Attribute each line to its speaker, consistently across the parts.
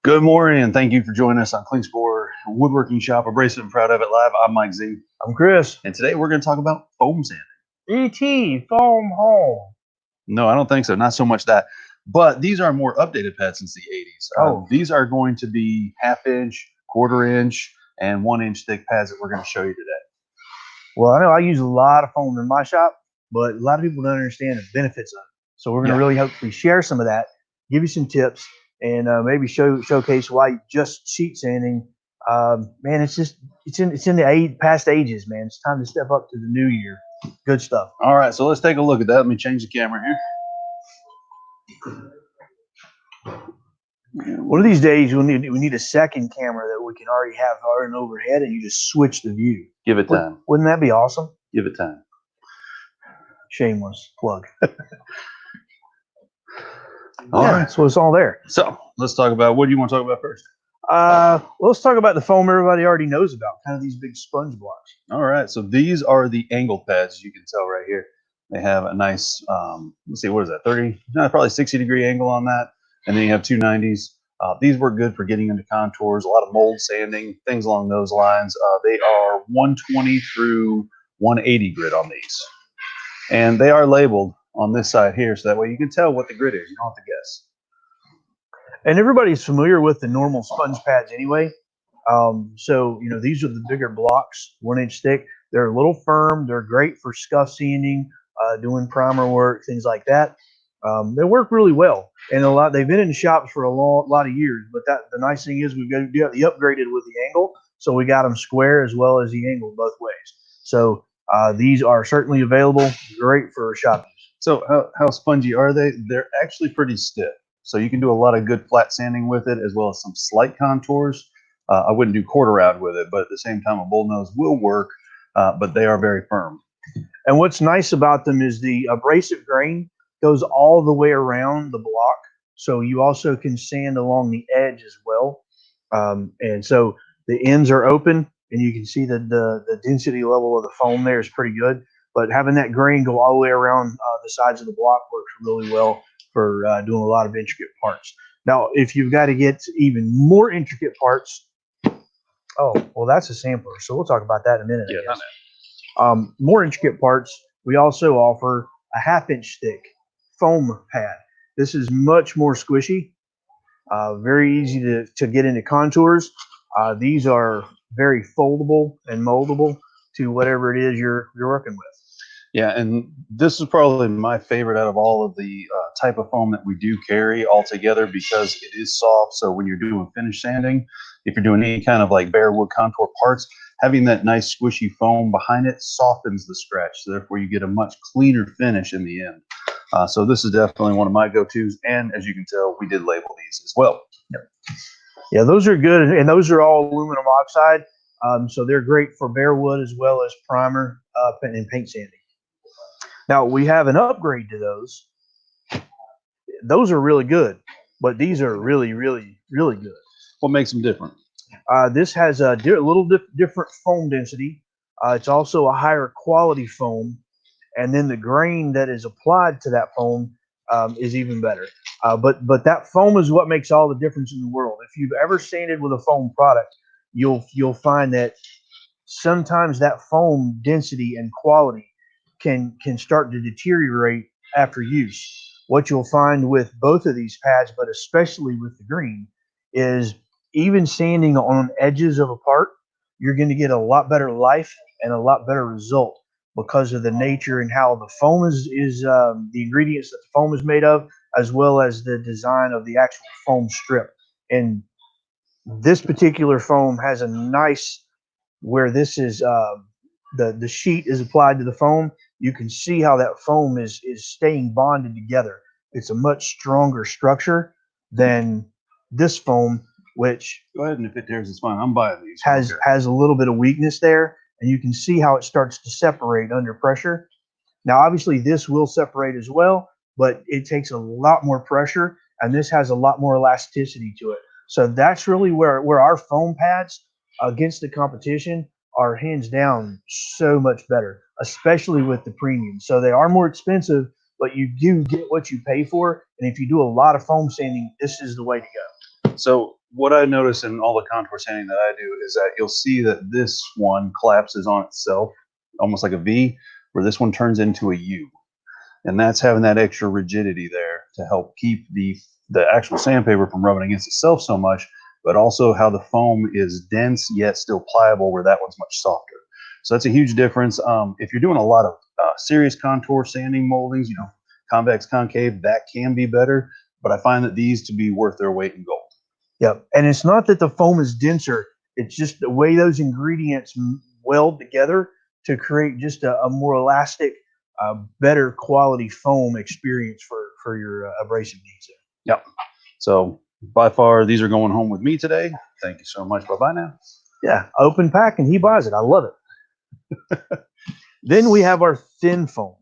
Speaker 1: Good morning, and thank you for joining us on Klingspor Woodworking Shop, Abrasive and Proud of It Live. I'm MikeZ,
Speaker 2: I'm Chris.
Speaker 1: and today we're going to talk about foam sanding.
Speaker 2: E.T. Foam Home.
Speaker 1: No, I don't think so. Not so much that. But these are more updated pads since the 80s. These are going to be half-inch, quarter-inch, and 1-inch thick pads that we're going to show you today.
Speaker 2: Well, I know I use a lot of foam in my shop, but a lot of people don't understand the benefits of it. So we're going to really hopefully share some of that, give you some tips, and maybe showcase why just sheet sanding. Man, it's in the past ages, man. It's time to step up to the new year. Good stuff.
Speaker 1: All right, so let's take a look at that. Let me change the camera here.
Speaker 2: One of these days, we need a second camera that we can already have already overhead, and you just switch the view.
Speaker 1: Give it time.
Speaker 2: Wouldn't that be awesome?
Speaker 1: Give it time.
Speaker 2: Shameless plug.
Speaker 1: All right,
Speaker 2: so it's all there.
Speaker 1: So let's talk about, what do you want to talk about first?
Speaker 2: Let's talk about the foam everybody already knows about, kind of these big sponge blocks.
Speaker 1: All right, so these are the angled pads. You can tell right here. They have a nice, let's see, what is that, 30, no, probably 60-degree angle on that. And then you have 290s. These work good for getting into contours, a lot of mold sanding, things along those lines. They are 120 through 180 grit on these. And they are labeled on this side here, so that way you can tell what the grit is. You don't have to guess.
Speaker 2: And everybody's familiar with the normal sponge pads anyway. So, you know, these are the bigger blocks, 1-inch thick. They're a little firm. They're great for scuff sanding, doing primer work, things like that. They work really well, and they've been in the shops for a lot of years. But the nice thing is we've got the upgraded with the angle, so we got them square as well as the angle both ways. So these are certainly available. Great for shop use.
Speaker 1: So how spongy are they? They're actually pretty stiff. So you can do a lot of good flat sanding with it, as well as some slight contours. I wouldn't do quarter round with it, but at the same time, a bullnose will work, but they are very firm.
Speaker 2: And what's nice about them is the abrasive grain goes all the way around the block. So you also can sand along the edge as well. And so the ends are open, and you can see that the density level of the foam there is pretty good. But having that grain go all the way around the sides of the block works really well for doing a lot of intricate parts. Now, if you've got to get even more intricate parts, that's a sampler. So we'll talk about that in a minute.
Speaker 1: Yeah,
Speaker 2: more intricate parts, we also offer a 1/2-inch thick foam pad. This is much more squishy, very easy to get into contours. These are very foldable and moldable to whatever it is you're working with.
Speaker 1: Yeah, and this is probably my favorite out of all of the type of foam that we do carry altogether, because it is soft. So when you're doing finish sanding, if you're doing any kind of like bare wood contour parts, having that nice squishy foam behind it softens the scratch. So therefore you get a much cleaner finish in the end. So this is definitely one of my go-tos. And as you can tell, we did label these as well.
Speaker 2: Yep. Yeah, those are good. And those are all aluminum oxide. So they're great for bare wood as well as primer and paint sanding. Now, we have an upgrade to those. Those are really good, but these are really, really, really good.
Speaker 1: What makes them different?
Speaker 2: This has a little different foam density. It's also a higher quality foam. And then the grain that is applied to that foam is even better. But that foam is what makes all the difference in the world. If you've ever sanded with a foam product, you'll find that sometimes that foam density and quality can start to deteriorate after use. What you'll find with both of these pads, but especially with the green, is even sanding on edges of a part, you're going to get a lot better life and a lot better result because of the nature and how the foam is the ingredients that the foam is made of, as well as the design of the actual foam strip. And this particular foam has a nice, where this is the sheet is applied to the foam, you can see how that foam is staying bonded together. It's a much stronger structure than this foam, which
Speaker 1: go ahead, and if it tears, it's fine. I'm buying these.
Speaker 2: Has a little bit of weakness there, and you can see how it starts to separate under pressure. Now, obviously, this will separate as well, but it takes a lot more pressure, and this has a lot more elasticity to it. So that's really where our foam pads against the competition are hands down so much better, especially with the premium. So they are more expensive, but you do get what you pay for. And if you do a lot of foam sanding, this is the way to go.
Speaker 1: So what I notice in all the contour sanding that I do is that you'll see that this one collapses on itself, almost like a V, where this one turns into a U. And that's having that extra rigidity there to help keep the actual sandpaper from rubbing against itself so much, but also how the foam is dense yet still pliable, where that one's much softer. So that's a huge difference. If you're doing a lot of serious contour sanding moldings, you know, convex, concave, that can be better, but I find that these to be worth their weight in gold.
Speaker 2: Yep. And it's not that the foam is denser, it's just the way those ingredients weld together to create just a more elastic, better quality foam experience for your abrasive needs.
Speaker 1: Yep. So by far, these are going home with me today. Thank you so much. Bye-bye now.
Speaker 2: Yeah, open pack and he buys it. I love it. Then we have our thin foam.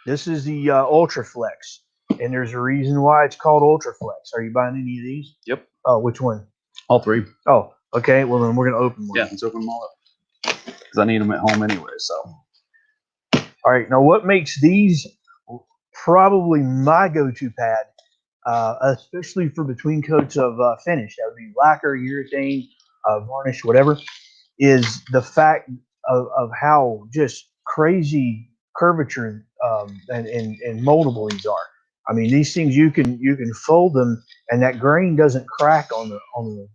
Speaker 2: This is the Ultra Flex, and there's a reason why it's called Ultra Flex. Are you buying any of these?
Speaker 1: Yep.
Speaker 2: Oh, which one?
Speaker 1: All three.
Speaker 2: Oh, okay. Well, then we're gonna open one.
Speaker 1: Yeah, let's open them all up because I need them at home anyway. So,
Speaker 2: all right. Now, what makes these probably my go-to pad, especially for between coats of finish, that would be lacquer, urethane, varnish, whatever, is the fact of how just crazy curvature and moldable these are. I mean, these things you can fold them, and that grain doesn't crack on the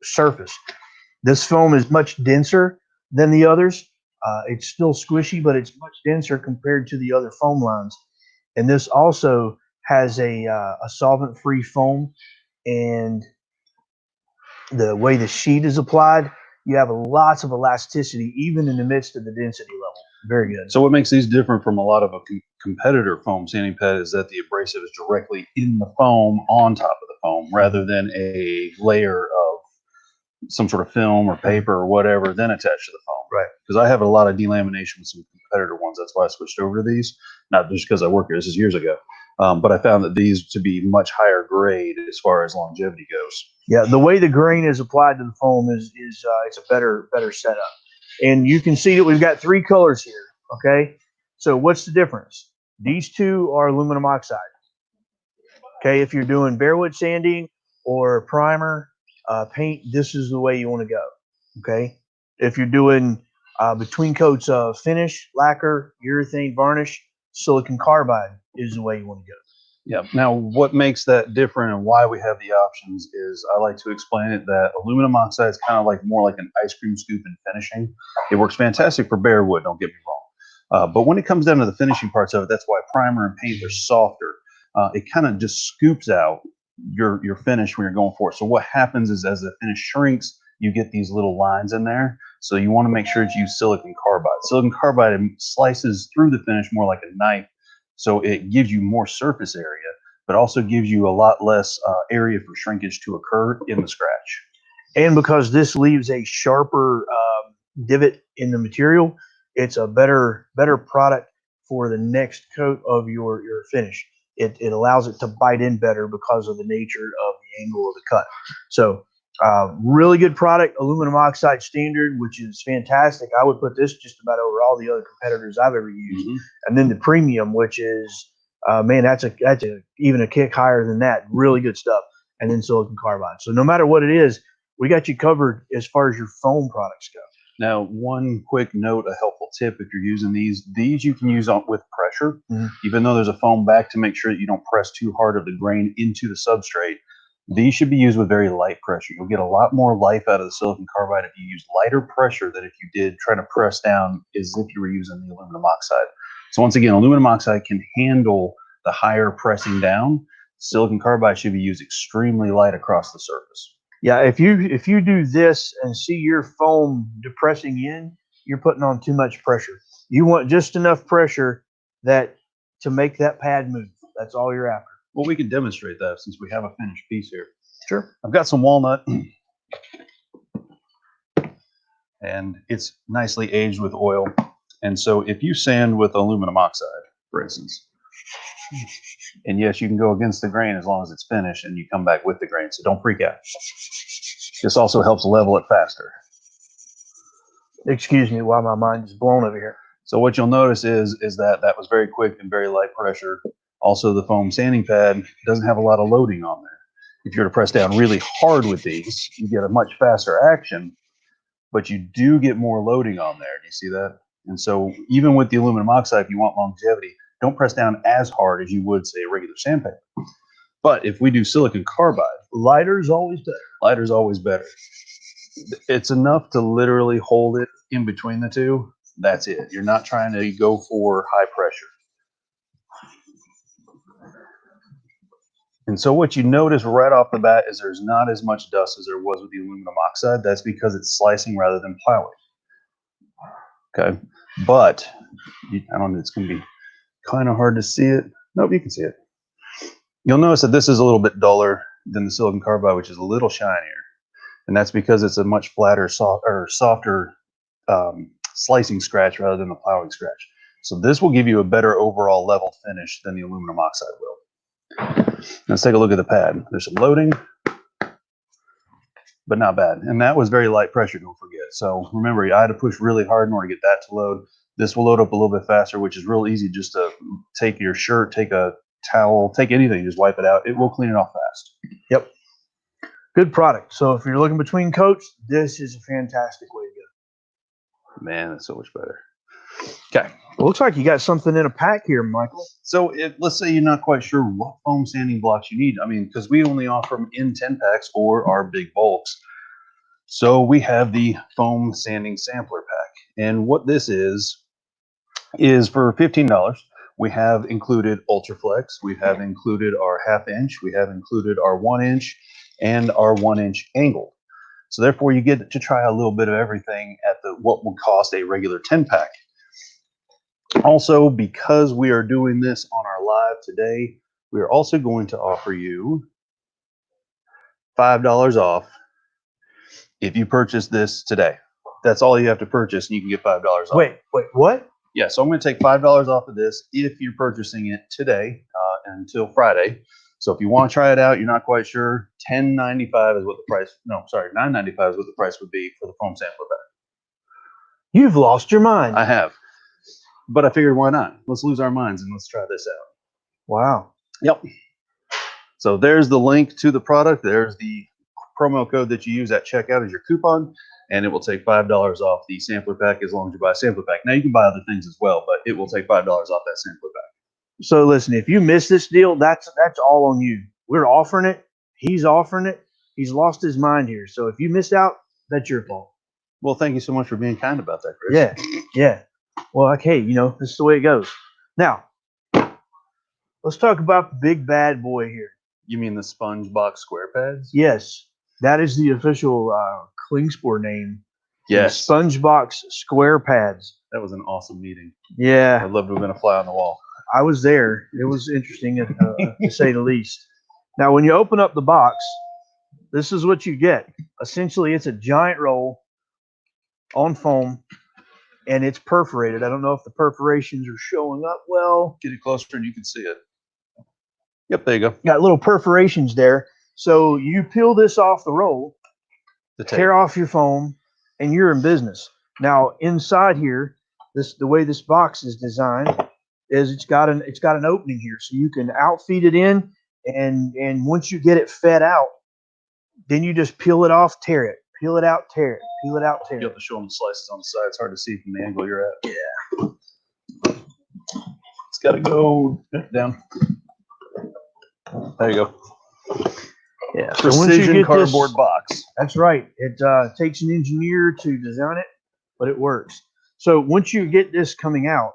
Speaker 2: surface. This foam is much denser than the others. It's still squishy, but it's much denser compared to the other foam lines. And this also has a solvent-free foam, and the way the sheet is applied, you have lots of elasticity, even in the midst of the density level. Very good.
Speaker 1: So what makes these different from a lot of a competitor foam sanding pad is that the abrasive is directly in the foam on top of the foam rather than a layer of some sort of film or paper or whatever then attached to the foam.
Speaker 2: Right.
Speaker 1: Because I have a lot of delamination with some competitor ones. That's why I switched over to these. Not just because I work here. This is years ago. But I found that these to be much higher grade as far as longevity goes.
Speaker 2: Yeah, the way the grain is applied to the foam is it's a better setup. And you can see that we've got three colors here. Okay, so what's the difference? These two are aluminum oxide. Okay, if you're doing barewood sanding or primer, paint, this is the way you want to go. Okay, if you're doing between coats of finish, lacquer, urethane, varnish, silicon carbide is the way you want to go.
Speaker 1: Yeah. Now, what makes that different and why we have the options is I like to explain it that aluminum oxide is kind of like more like an ice cream scoop in finishing. It works fantastic for bare wood, don't get me wrong. But when it comes down to the finishing parts of it, that's why primer and paint are softer. It kind of just scoops out your finish when you're going for it. So what happens is as the finish shrinks, you get these little lines in there. So you want to make sure to use silicon carbide. Silicon carbide slices through the finish more like a knife. So it gives you more surface area, but also gives you a lot less area for shrinkage to occur in the scratch.
Speaker 2: And because this leaves a sharper divot in the material, it's a better product for the next coat of your finish. It allows it to bite in better because of the nature of the angle of the cut. So really good product, aluminum oxide standard, which is fantastic. I would put this just about over all the other competitors I've ever used. Mm-hmm. And then the premium, which is man, that's even a kick higher than that. Really good stuff. And then silicon carbide. So no matter what it is, we got you covered as far as your foam products go.
Speaker 1: Now, one quick note, a helpful tip if you're using these you can use with pressure, even though there's a foam back to make sure that you don't press too hard of the grain into the substrate. These should be used with very light pressure. You'll get a lot more life out of the silicon carbide if you use lighter pressure than if you did trying to press down as if you were using the aluminum oxide. So once again, aluminum oxide can handle the higher pressing down. Silicon carbide should be used extremely light across the surface.
Speaker 2: Yeah, if you do this and see your foam depressing in, you're putting on too much pressure. You want just enough pressure to make that pad move. That's all you're after.
Speaker 1: Well, we can demonstrate that since we have a finished piece here.
Speaker 2: Sure.
Speaker 1: I've got some walnut, and it's nicely aged with oil. And so if you sand with aluminum oxide, for instance, and yes, you can go against the grain as long as it's finished and you come back with the grain, so don't freak out. This also helps level it faster.
Speaker 2: Excuse me while my mind is blown over here.
Speaker 1: So what you'll notice is that was very quick and very light pressure. Also, the foam sanding pad doesn't have a lot of loading on there. if you're to press down really hard with these, you get a much faster action, but you do get more loading on there. Do you see that? And so even with the aluminum oxide, if you want longevity, don't press down as hard as you would, say, a regular sandpaper. But if we do silicon carbide,
Speaker 2: Lighter's always better.
Speaker 1: lighter's always better. It's enough to literally hold it in between the two. That's it. You're not trying to go for high pressure. And so what you notice right off the bat is there's not as much dust as there was with the aluminum oxide. That's because it's slicing rather than plowing. Okay, but I don't know, it's going to be kind of hard to see it. Nope, you can see it. You'll notice that this is a little bit duller than the silicon carbide, which is a little shinier. And that's because it's a much flatter, softer slicing scratch rather than the plowing scratch. So this will give you a better overall level finish than the aluminum oxide will. Let's take a look at the pad. There's some loading, but not bad. And that was very light pressure, don't forget. So remember, I had to push really hard in order to get that to load. This will load up a little bit faster, which is real easy. Just to take your shirt, take a towel, take anything, just wipe it out. It will clean it off fast.
Speaker 2: Yep. Good product. So if you're looking between coats, this is a fantastic way to go.
Speaker 1: Man, that's so much better. Okay.
Speaker 2: It looks like you got something in a pack here, Michael.
Speaker 1: So let's say you're not quite sure what foam sanding blocks you need. I mean, because we only offer them in 10 packs or our big bulks. So we have the foam sanding sampler pack. And what this is for $15, we have included Ultraflex. We have included our 1/2 inch. We have included our 1 inch and our 1 inch angled. So therefore you get to try a little bit of everything at what would cost a regular 10 pack. Also, because we are doing this on our live today, we are also going to offer you $5 off if you purchase this today. That's all you have to purchase, and you can get $5 off.
Speaker 2: Wait, what?
Speaker 1: Yeah, so I'm going to take $5 off of this if you're purchasing it today until Friday. So if you want to try it out, you're not quite sure, $10.95 is what the price. No, sorry, $9.95 is what the price would be for the foam sampler pack.
Speaker 2: You've lost your mind.
Speaker 1: I have. But I figured, why not? Let's lose our minds and let's try this out.
Speaker 2: Wow.
Speaker 1: Yep. So there's the link to the product. There's the promo code that you use at checkout as your coupon, and it will take $5 off the sampler pack as long as you buy a sampler pack. Now you can buy other things as well, but it will take $5 off that sampler pack.
Speaker 2: So listen, if you miss this deal, that's all on you. We're offering it. He's offering it. He's lost his mind here. So if you missed out, that's your fault.
Speaker 1: Well, thank you so much for being kind about that, Chris.
Speaker 2: Yeah. Well, like, hey, this is the way it goes. Now, let's talk about the big bad boy here.
Speaker 1: You mean the sponge box square pads?
Speaker 2: Yes, that is the official Klingspor name.
Speaker 1: Yes.
Speaker 2: SpongeBox square pads.
Speaker 1: That was an awesome meeting.
Speaker 2: Yeah.
Speaker 1: I'd love to have been a fly on the wall.
Speaker 2: I was there. It was interesting, to say the least. Now, when you open up the box, this is what you get. Essentially, it's a giant roll on foam, and it's perforated. I don't know if the perforations are showing up well.
Speaker 1: Get it closer and you can see it. Yep, there you go.
Speaker 2: Got little perforations there. So you peel this off the roll, tear off your foam, and you're in business. Now, inside here, the way this box is designed is it's got an opening here, so you can outfeed it in, and once you get it fed out, then you just peel it off, tear it, peel it out, tear it, peel it out, tear it.
Speaker 1: You have to show them the slices on the side. It's hard to see from the angle you're at.
Speaker 2: Yeah.
Speaker 1: It's got to go down. There you go.
Speaker 2: Yeah. So
Speaker 1: Precision cardboard box.
Speaker 2: That's right. It takes an engineer to design it, but it works. So once you get this coming out,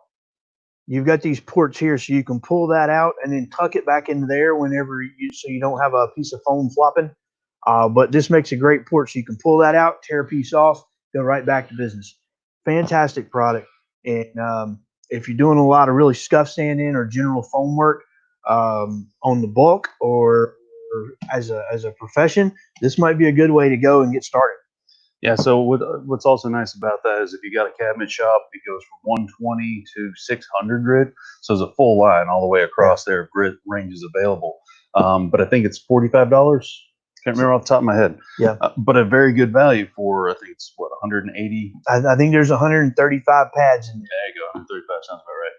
Speaker 2: you've got these ports here, so you can pull that out and then tuck it back into there whenever so you don't have a piece of foam flopping. But this makes a great port, so you can pull that out, tear a piece off, go right back to business. Fantastic product. And if you're doing a lot of really scuff sanding or general foam work on the bulk or as a profession, this might be a good way to go and get started.
Speaker 1: Yeah, so what's also nice about that is if you got a cabinet shop, it goes from 120 to 600 grit. So there's a full line all the way across there of grit ranges available. But I think it's $45. Can't remember off the top of my head.
Speaker 2: Yeah.
Speaker 1: But a very good value for, I think it's what, 180?
Speaker 2: I think there's 135 pads in there.
Speaker 1: There you go, 135 sounds about right.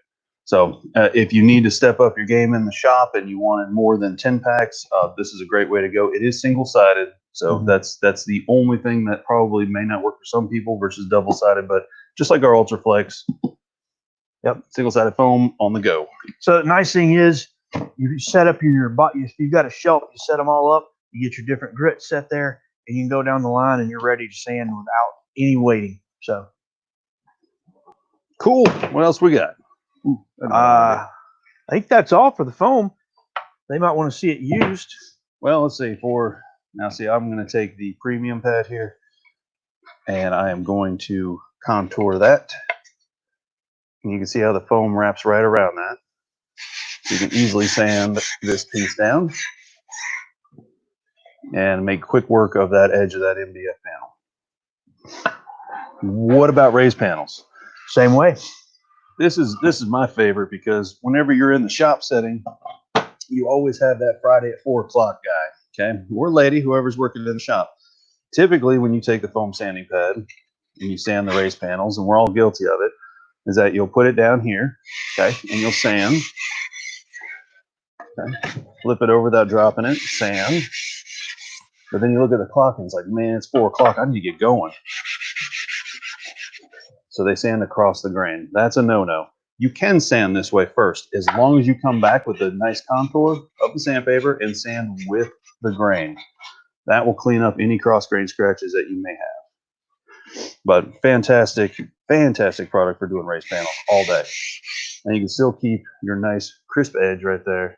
Speaker 1: So if you need to step up your game in the shop and you wanted more than 10 packs, this is a great way to go. It is single-sided, so that's the only thing that probably may not work for some people versus double-sided, but just like our Ultraflex, yep, single-sided foam on the go.
Speaker 2: So the nice thing is you set up if you've got a shelf, you set them all up, you get your different grits set there, and you can go down the line and you're ready to sand without any waiting. So
Speaker 1: cool. What else we got?
Speaker 2: I think that's all for the foam. They might want to see it used.
Speaker 1: Well, let's see. I'm going to take the premium pad here, and I am going to contour that. And you can see how the foam wraps right around that. So you can easily sand this piece down and make quick work of that edge of that MDF panel. What about raised panels?
Speaker 2: Same way.
Speaker 1: This is my favorite because whenever you're in the shop setting, you always have that Friday at 4 o'clock guy, okay? Or lady, whoever's working in the shop. Typically, when you take the foam sanding pad and you sand the raised panels, and we're all guilty of it, is that you'll put it down here, okay, and you'll sand. Okay. Flip it over without dropping it, sand. But then you look at the clock and it's like, man, it's 4 o'clock. I need to get going. So they sand across the grain. That's a no-no. You can sand this way first, as long as you come back with a nice contour of the sandpaper and sand with the grain. That will clean up any cross grain scratches that you may have. But fantastic, fantastic product for doing raised panels all day. And you can still keep your nice crisp edge right there.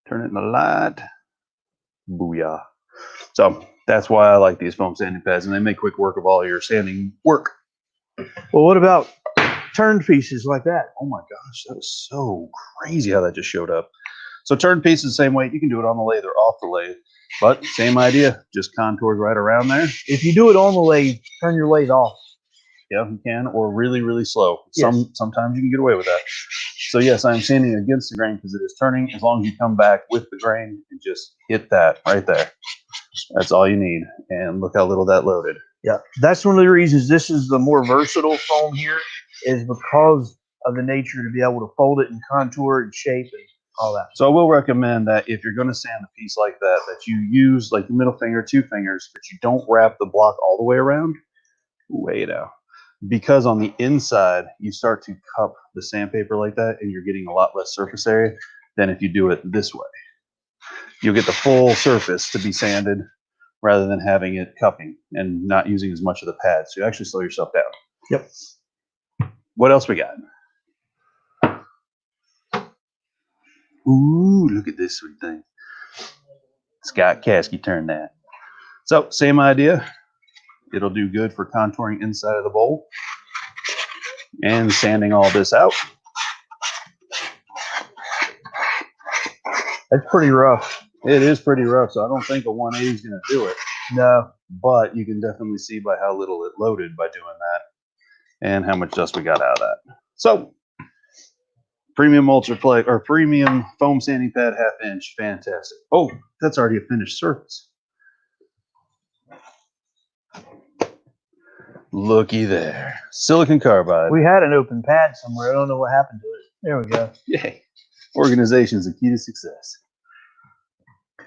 Speaker 1: Turn it in the light. Booyah. So that's why I like these foam sanding pads, and they make quick work of all your sanding work.
Speaker 2: Well, what about turned pieces like that?
Speaker 1: Oh my gosh, that was so crazy how that just showed up. So turned pieces the same way. You can do it on the lathe or off the lathe, but same idea, just contours right around there.
Speaker 2: If you do it on the lathe, turn your lathe off.
Speaker 1: Yeah, you can, or really, really slow.
Speaker 2: Yes.
Speaker 1: Sometimes you can get away with that. So yes, I'm sanding against the grain because it is turning. As long as you come back with the grain and just hit that right there. That's all you need. And look how little that loaded.
Speaker 2: Yeah, that's one of the reasons this is the more versatile foam here, is because of the nature to be able to fold it and contour and shape and all that.
Speaker 1: So I will recommend that if you're going to sand a piece like that, that you use like the middle finger, 2 fingers, but you don't wrap the block all the way around. Way down. Because on the inside, you start to cup the sandpaper like that, and you're getting a lot less surface area than if you do it this way. You'll get the full surface to be sanded rather than having it cupping and not using as much of the pad. So you actually slow yourself down.
Speaker 2: Yep.
Speaker 1: What else we got? Ooh, look at this sweet thing. Scott Caskey turned that. So same idea. It'll do good for contouring inside of the bowl and sanding all this out.
Speaker 2: That's pretty rough.
Speaker 1: It is pretty rough, so I don't think a 180 is going to do it.
Speaker 2: No.
Speaker 1: But you can definitely see by how little it loaded by doing that and how much dust we got out of that. So premium Ultraflex or premium foam sanding pad 1/2 inch, fantastic. Oh, that's already a finished surface. Looky there. Silicon carbide.
Speaker 2: We had an open pad somewhere. I don't know what happened to it. There we go.
Speaker 1: Yay. Organization is the key to success.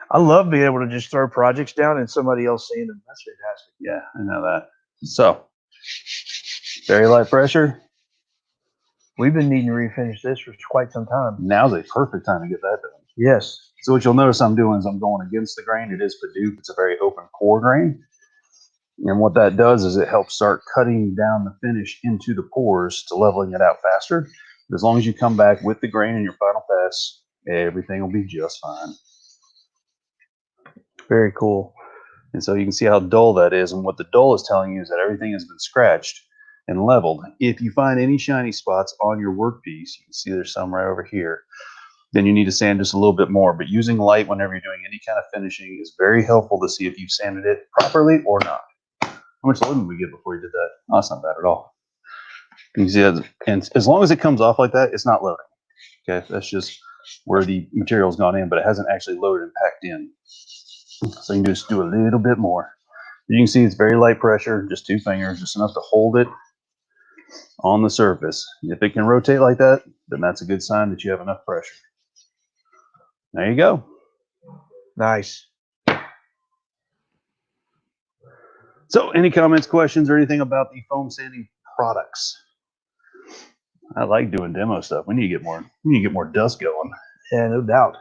Speaker 2: I love being able to just throw projects down and somebody else seeing them. That's fantastic.
Speaker 1: Yeah, I know that. So, very light pressure.
Speaker 2: We've been needing to refinish this for quite some time.
Speaker 1: Now's a perfect time to get that done.
Speaker 2: Yes.
Speaker 1: So what you'll notice I'm doing is I'm going against the grain. It is Paduke. It's a very open core grain. And what that does is it helps start cutting down the finish into the pores to leveling it out faster. But as long as you come back with the grain in your final pass, everything will be just fine.
Speaker 2: Very cool.
Speaker 1: And so you can see how dull that is. And what the dull is telling you is that everything has been scratched and leveled. If you find any shiny spots on your workpiece, you can see there's some right over here, then you need to sand just a little bit more. But using light whenever you're doing any kind of finishing is very helpful to see if you've sanded it properly or not. How much loading did we get before you did that? Oh, that's not bad at all. You can see that, and as long as it comes off like that, it's not loading. Okay, that's just where the material's gone in, but it hasn't actually loaded and packed in. So you can just do a little bit more. You can see it's very light pressure, just 2 fingers, just enough to hold it on the surface. If it can rotate like that, then that's a good sign that you have enough pressure. There you go.
Speaker 2: Nice.
Speaker 1: So any comments, questions, or anything about the foam sanding products? I like doing demo stuff. We need to get more. We need to get more dust going.
Speaker 2: Yeah, no doubt.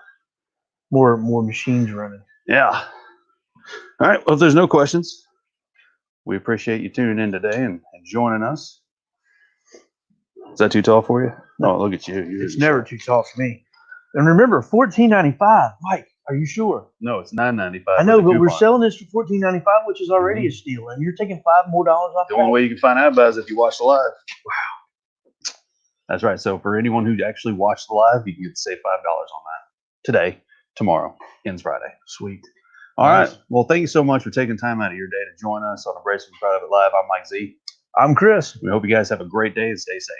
Speaker 2: More machines running.
Speaker 1: Yeah. All right. Well, if there's no questions, we appreciate you tuning in today and joining us. Is that too tall for you? Oh, look at you.
Speaker 2: It's never too tall for me. And remember, $14.95. Mike, are you sure?
Speaker 1: No, it's $9.95.
Speaker 2: I know, but we're selling this for $14.95, which is already a steal, and you're taking $5 more off.
Speaker 1: The only way you can find out about it is if you watch the live. Wow. That's right. So for anyone who actually watched the live, you can get to save $5 on that today, tomorrow, ends Friday.
Speaker 2: Sweet.
Speaker 1: All right. Well, thank you so much for taking time out of your day to join us on Abrasive Private Live. I'm Mike Z.
Speaker 2: I'm Chris.
Speaker 1: We hope you guys have a great day and stay safe.